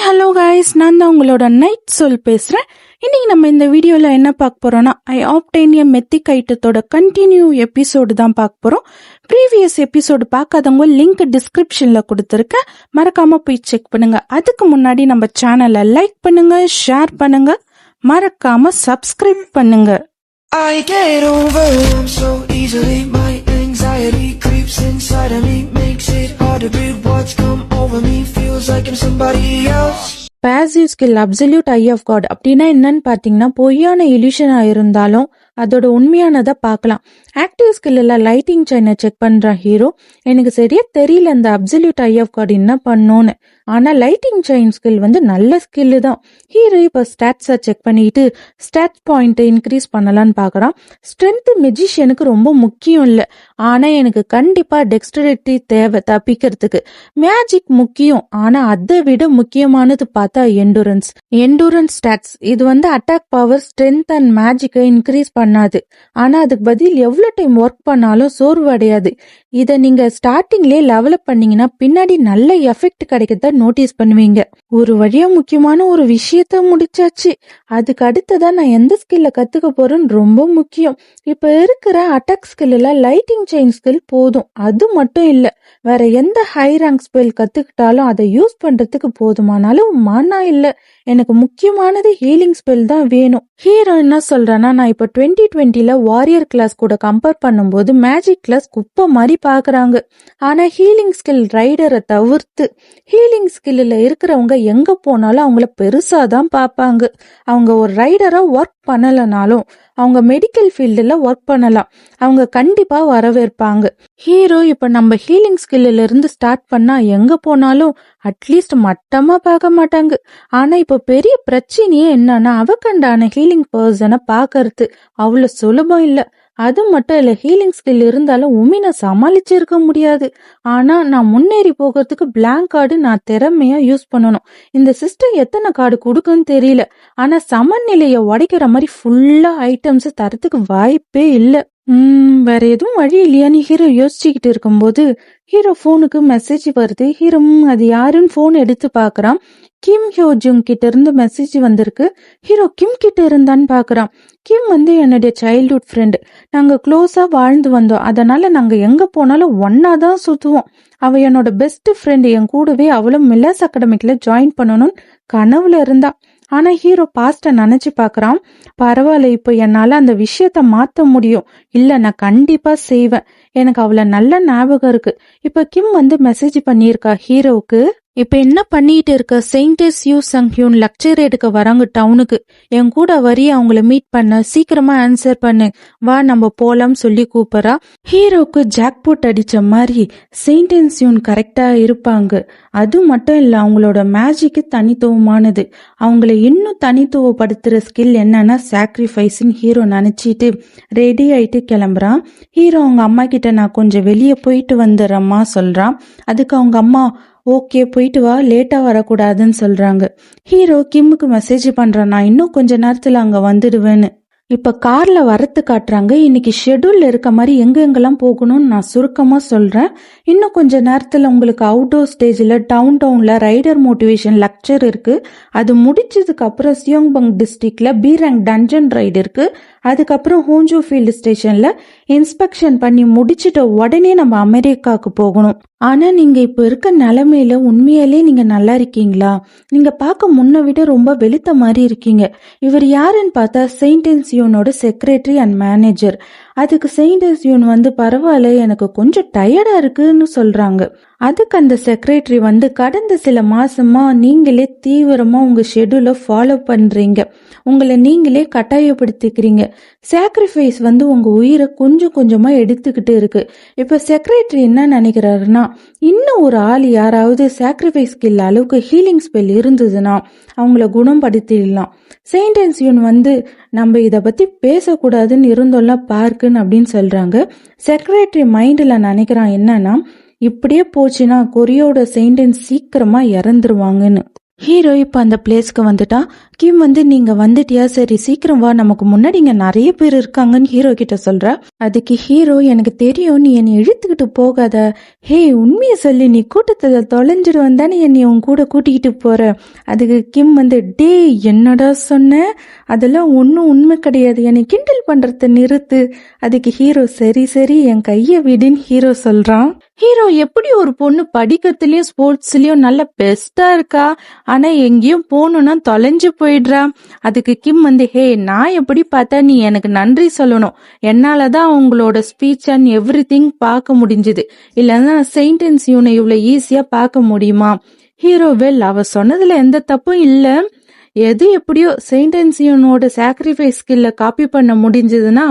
Hello guys, நான் தான் உங்களோட நைட் சொல் பேசுகிறேன். இன்னைக்கு நம்ம இந்த வீடியோவில் என்ன பார்க்க போகிறோன்னா, ஐ ஆப்டைன் எ மெத்திக் ஐட்டத்தோட கண்டினியூ எபிசோடு தான் பார்க்க போகிறோம். ப்ரீவியஸ் எபிசோடு பார்க்காதவங்க லிங்க் டிஸ்கிரிப்ஷனில் கொடுத்துருக்கேன், மறக்காமல் போய் செக் பண்ணுங்க. அதுக்கு முன்னாடி நம்ம சேனலை லைக் பண்ணுங்க, ஷேர் பண்ணுங்க, மறக்காமல் சப்ஸ்கிரைப் பண்ணுங்க. I get overwhelmed so easily. My anxiety creeps inside of me, makes it hard to breathe. What's come over me feels like I'm somebody else. Passive skill absolute eye of god அப்படின்னா என்னன்னு பார்த்தீங்கன்னா, பொய்யான இல்யூஷனா இருந்தாலும் அதோட உண்மையானதை பார்க்கலாம். Active ஸ்கில்ல லைட்டிங் செயினை செக் பண்ற ஹீரோ, எனக்கு சரியா தெரியல அந்த அப்சல்யூட் ஐ ஆஃப் காட் என்ன பண்ணோன்னு. ஆனா லைட்டிங் செயின் ஸ்கில் நல்ல ஸ்கில்லு தான். ஹீரோ இப்போ ஸ்டாட்ஸை செக் பண்ணிட்டு ஸ்டாட் பாயிண்ட் இன்க்ரீஸ் பண்ணலான்னு பார்க்குறான். ஸ்ட்ரென்த் மெஜிஷியனுக்கு ரொம்ப முக்கியம் இல்லை, ஆனா எனக்கு கண்டிப்பா டெக்ஸ்டரிட்டி தேவை தப்பிக்கிறதுக்கு. மேஜிக் முக்கியம், ஆனா அதை விட முக்கியமானது பார்த்தா எண்டூரன்ஸ் ஸ்டாட்ஸ். இது அட்டாக் பவர், ஸ்ட்ரென்த் அண்ட் மேஜிக்கை இன்க்ரீஸ் பண்ணாது, ஆனா அதுக்கு பதில் எவ்வளவு டைம் ஒர்க் பண்ணாலும் சோர்வு அடையாது. இதை நீங்க ஸ்டார்டிங்லேயே லெவலப் பண்ணீங்கன்னா பின்னாடி நல்ல எஃபெக்ட் கிடைக்கிறத நோட்டீஸ் பண்ணுவீங்க. ஒரு வழியா முக்கியமான ஒரு விஷயத்த முடிச்சாச்சு. அதுக்கு அடுத்ததான் நான் எந்த ஸ்கில்ல கத்துக்க போறேன்னு ரொம்ப முக்கியம். இப்ப இருக்கிற அட்டாக் ஸ்கில்ல லைட்டிங் செயின் ஸ்கில் போதும். அது மட்டும் இல்ல, வேற எந்த ஹை ரேங்க் ஸ்பெல் கத்துக்கிட்டாலும் அதை யூஸ் பண்றதுக்கு போதுமானாலும் மானா இல்ல. எனக்கு முக்கியமானது ஹீலிங் ஸ்பெல் தான் வேணும். ஹீரோ என்ன சொல்றேன்னா, நான் இப்ப 2020ல வாரியர் கிளாஸ் கூட கம்பேர் பண்ணும்போது மேஜிக் கிளாஸ் குப்பை மாதிரி பாக்குறாங்க. ஆனா ஹீலிங் ஸ்கில் ரைடரை தவிர்த்து ஹீலிங் ஸ்கில்ல இருக்கிறவங்க எங்க போனாலும் அவங்கள பெருசாதான் பார்ப்பாங்க. அவங்க ஒரு ரைடரா ஒர்க் பண்ணலனாலும் அவங்க மெடிக்கல் ஃபீல்டுல ஒர்க் பண்ணலாம், அவங்க கண்டிப்பா வரவேற்பாங்க. ஹீரோ இப்ப நம்ம ஹீலிங் ஸ்கில்ல இருந்து ஸ்டார்ட் பண்ணா எங்க போனாலும் அட்லீஸ்ட் மட்டமா பார்க்க மாட்டாங்க. ஆனா இப்ப பெரிய பிரச்சனையே என்னன்னா, அவகண்டான ஹீலிங் பர்சனை பாக்கறது அவ்வளவு சுலபம் இல்ல. அது மட்டும் இல்ல, ஹீலிங் ஸ்கில் இருந்தாலும் உமினை சமாளிச்சு இருக்க முடியாது. ஆனா நான் முன்னேறி போகிறதுக்கு பிளாங்க் கார்டு நான் திறமையா யூஸ் பண்ணணும். இந்த சிஸ்டம் எத்தனை கார்டு கொடுக்குன்னு தெரியல, ஆனா சமநிலையை உடைக்கிற மாதிரி ஃபுல்லா ஐட்டம்ஸ் தரத்துக்கு வாய்ப்பே இல்ல. வேற எதுவும் வழி இல்லையான்னு ஹீரோ யோசிச்சுக்கிட்டு இருக்கும்போது ஹீரோ போனுக்கு மெசேஜ் வருது. ஹீரோ அது யாருன்னு போன் எடுத்து பாக்குறான். கிம் ஹியோ ஜுங் கிட்ட இருந்து மெசேஜ் வந்திருக்கு. ஹீரோ கிம் கிட்ட இருந்தான்னு பாக்குறான். கிம் என்னுடைய சைல்ட்ஹுட் ஃப்ரெண்டு. நாங்க க்ளோஸா வாழ்ந்து வந்தோம், அதனால நாங்க எங்க போனாலும் ஒன்னாதான் சுத்துவோம். அவ என்னோட பெஸ்ட் ஃப்ரெண்டு. என் கூடவே அவளும் மில்லர்ஸ் அகாடமிக்ல ஜாயின் பண்ணணும்னு கனவுல இருந்தா. ஆனா ஹீரோ பாஸ்ட நினைச்சு பாக்குறான். பரவாயில்ல, இப்ப என்னால அந்த விஷயத்த மாத்த முடியும். இல்ல, நான் கண்டிப்பா செய்வேன். எனக்கு அவளை நல்ல ஞாபகம் இருக்கு. இப்ப கிம் மெசேஜ் பண்ணியிருக்கா ஹீரோவுக்கு. இப்ப என்ன பண்ணிட்டு இருக்க? செயின்டஸ் யூ சங் ஹியூன் லெக்சர் எடுக்க வராங்க டவுனுக்கு. என் கூட வரி அவங்கள மீட் பண்ண, சீக்கிரமா ஆன்சர் பண்ணு, வா நம்ம போலாம் சொல்லி கூப்பிடறா. ஹீரோக்கு ஜாக்பாட் அடிச்ச மாதிரி செயின்டஸ் யூன் கரெக்டா இருப்பாங்க. அது மட்டும் இல்ல, அவங்களோட மேஜிக்கு தனித்துவமானது. அவங்கள இன்னும் தனித்துவப்படுத்துற ஸ்கில் என்னன்னா சாக்ரிஃபைஸ்ன்னு ஹீரோ நினைச்சிட்டு ரெடி ஆயிட்டு கிளம்புறான். ஹீரோ அவங்க அம்மா கிட்ட நான் கொஞ்சம் வெளியே போயிட்டு வந்துடுறம்மா சொல்றான். அதுக்கு அவங்க அம்மா ஓகே போயிட்டு வா, லேட்டா வரக்கூடாதுன்னு சொல்றாங்க. ஹீரோ கிம்முக்கு மெசேஜ் பண்றான், நான் இன்னும் கொஞ்ச நேரத்துல அங்க வந்துடுவேன்னு. இப்ப கார்ல வரத்து காட்டுறாங்க. இன்னைக்கு ஷெட்யூல்ல இருக்க மாதிரி எங்கெங்கெல்லாம் போகணும்னு நான் சுருக்கமா சொல்றேன். இன்னும் கொஞ்ச நேரத்துல உங்களுக்கு அவுட்டோர் ஸ்டேஜ்ல டவுன்ல ரைடர் மோட்டிவேஷன் லெக்சர் இருக்கு. அது முடிச்சதுக்கு அப்புறம் சியோங்பங் டிஸ்ட்ரிக்ட்ல பி ரேங்க் டஞ்சன் ரைடு இருக்கு. அதுக்கப்புறம் ஹோஞ்சோ ஃபீல்டு ஸ்டேஷன்ல இன்ஸ்பெக்ஷன் பண்ணி முடிச்சுட்ட உடனே நம்ம அமெரிக்காவுக்கு போகணும். ஆனா நீங்க இப்ப இருக்க நிலைமையில உண்மையாலே நீங்க நல்லா இருக்கீங்களா? நீங்க பார்க்க முன்ன விட ரொம்ப வெளுத்த மாதிரி இருக்கீங்க. இவர் யாருன்னு பார்த்தா செயின்டஸ் யூனோட செக்ரட்டரி அண்ட் மேனேஜர். அதுக்கு செயின்டஸ் யூன் பரவாயில்ல, எனக்கு கொஞ்சம் டயர்டா இருக்குன்னு சொல்றாங்க. அதுக்கு அந்த செக்ரட்டரி கடந்த சில மாசமா நீங்களே தீவிரமா உங்க ஷெட்யூலை ஃபாலோ பண்றீங்க, உங்களை நீங்களே கட்டாயப்படுத்திக்கிறீங்க. சாக்ரிஃபைஸ் உங்க உயிரை கொஞ்சம் கொஞ்சமா எடுத்துக்கிட்டு இருக்கு. இப்ப செக்ரட்டரி என்ன நினைக்கிறாருன்னா, இன்னும் ஒரு ஆள் யாராவது சாக்ரிஃபைஸ் ஸ்கில் அளவுக்கு ஹீலிங் ஸ்பெல் இருந்ததுன்னா அவங்கள குணப்படுத்திடலாம். செயின்டஸ் யூன் நம்ம இத பத்தி பேசக்கூடாதுன்னு இருந்தோம்ல பார்க்குன்னு அப்படின்னு சொல்றாங்க. செக்ரட்டரி மைண்ட்ல நினைக்கிறான் என்னன்னா, இப்படியே போச்சுன்னா கொரியோட செயின்டஸ் சீக்கிரமா இறந்துருவாங்கன்னு. ஹீரோ இப்ப அந்த பிளேஸ்க்கு வந்துட்டான். கிம் நீங்க வந்துட்டியா, சரி சீக்கிரம் வா, நமக்கு முன்னாடி இங்க நிறைய பேர் இருக்காங்கன்னு ஹீரோ கிட்ட சொல்ற. அதுக்கு ஹீரோ, எனக்கு தெரியும், நீ என்னை இழுத்துக்கிட்டு போகாத. ஹே, உண்மையை சொல்லி, நீ கூட்டத்துல தொலைஞ்சிடுவன் தானே என்னை உன் கூட கூட்டிக்கிட்டு போற. அதுக்கு கிம் டே என்னடா சொன்ன, அதெல்லாம் ஒன்னும் உண்மை கிடையாது, என்னை கிண்டல் பண்றத நிறுத்து. அதுக்கு ஹீரோ, சரி சரி என் கைய விடுன்னு ஹீரோ சொல்றான். ஹீரோ, எப்படி ஒரு பொண்ணு படிக்கிறதுலயும் ஸ்போர்ட்ஸ்லயும் நல்ல பெஸ்டா இருக்கா, ஆனா எங்கேயும் போகணும்னா தொலைஞ்சு போயிடுறா. அதுக்கு கிம் ஹே, நான் எப்படி பார்த்தா நீ எனக்கு நன்றி சொல்லணும், என்னாலதான் அவங்களோட ஸ்பீச் அண்ட் எவ்ரி திங் பார்க்க முடிஞ்சுது, இல்லைன்னா செயின்ட் அண்ட் சியூனை இவ்வளவு ஈஸியா பார்க்க முடியுமா. ஹீரோ, வெல், அவ சொன்னதுல எந்த தப்பும் இல்ல, எது எப்படியோ செயின்ட் அண்ட் சியூனோட சாக்ரிஃபைஸ் ஸ்கில்ல காப்பி பண்ண முடிஞ்சதுன்னா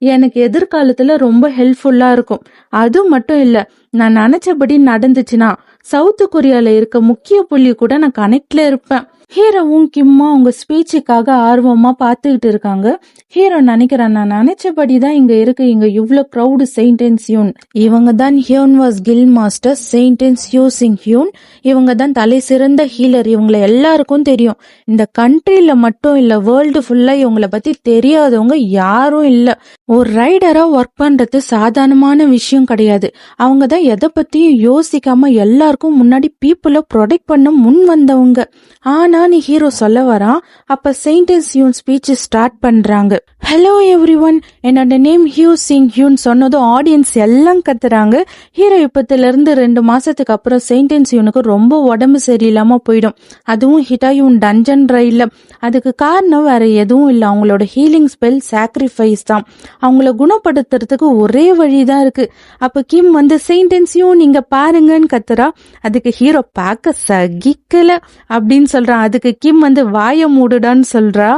எனக்கு எதிர்காலத்துல ரொம்ப ஹெல்ப்ஃபுல்லா இருக்கும். அது மட்டும் இல்ல, நான் நினைச்சபடி நடந்துச்சுன்னா சவுத் கொரியால இருக்க முக்கிய புள்ளி கூட நான் கனெக்ட்ல இருப்பேன். ஹீரோவும் கிம்மா உங்க ஸ்பீச்சுக்காக ஆர்வமா பாத்துக்கிட்டு இருக்காங்க. ஹீரோ நினைக்கிறேன், நான் நினைச்சபடிதான் இங்க இருக்கு, இங்க இவ்வளவு க்ரௌடு. செயின்ட் அண்ட் சியூன், இவங்க தான் Hyeon was kill master saint and Siu Sing Hyun. இவங்க தான் தலை சிறந்த ஹீலர். இவங்களை எல்லாருக்கும் தெரியும். இந்த கண்ட்ரில மட்டும் இல்ல, வேர்ல்டு ஃபுல்லா இவங்களை பத்தி தெரியாதவங்க யாரும் இல்ல. ஒரு ரைடரா ஒர்க் பண்றது சாதாரணமான விஷயம் கிடையாது. அவங்க தான் எதை பத்தியும் யோசிக்காம எல்லாருக்கும் முன்னாடி பீப்புளை ப்ரொடெக்ட் பண்ண முன் வந்தவங்க. ஆனா நீ ஹீரோ சொல்ல வரான். அப்ப செயின்ட் அண்ட் சியூன் ஸ்பீச் ஸ்டார்ட் பண்றாங்க. ஹலோ எவ்ரி ஒன், என்னோட நேம் ஹியூ சிங் ஹியூன் சொன்னதும் ஆடியன்ஸ் எல்லாம் கத்துறாங்க. ஹீரோ இப்பத்துல இருந்து 2 மாசத்துக்கு அப்புறம் செயின்ட் அண்ட் சியூனுக்கு ரொம்ப உடம்பு சரியில்லாம போயிடும். அதுவும் ஹிட்டாயூன் டஞ்சன் ரயில்ல. அதுக்கு காரணம் வேற எதுவும் இல்ல, அவங்களோட ஹீலிங் ஸ்பெல் சாக்ரிஃபைஸ் தான். அவங்கள குணப்படுத்துறதுக்கு ஒரே வழிதான் இருக்கு. அப்ப கிம் செயின்ட் அண்ட் சியூன் நீங்க பாருங்கன்னு கத்துறா. அதுக்கு ஹீரோ, பார்க்க சகிக்கல அப்படின்னு சொல்றான். அதுக்கு கிம் வாய மூடுடான்னு சொல்றா.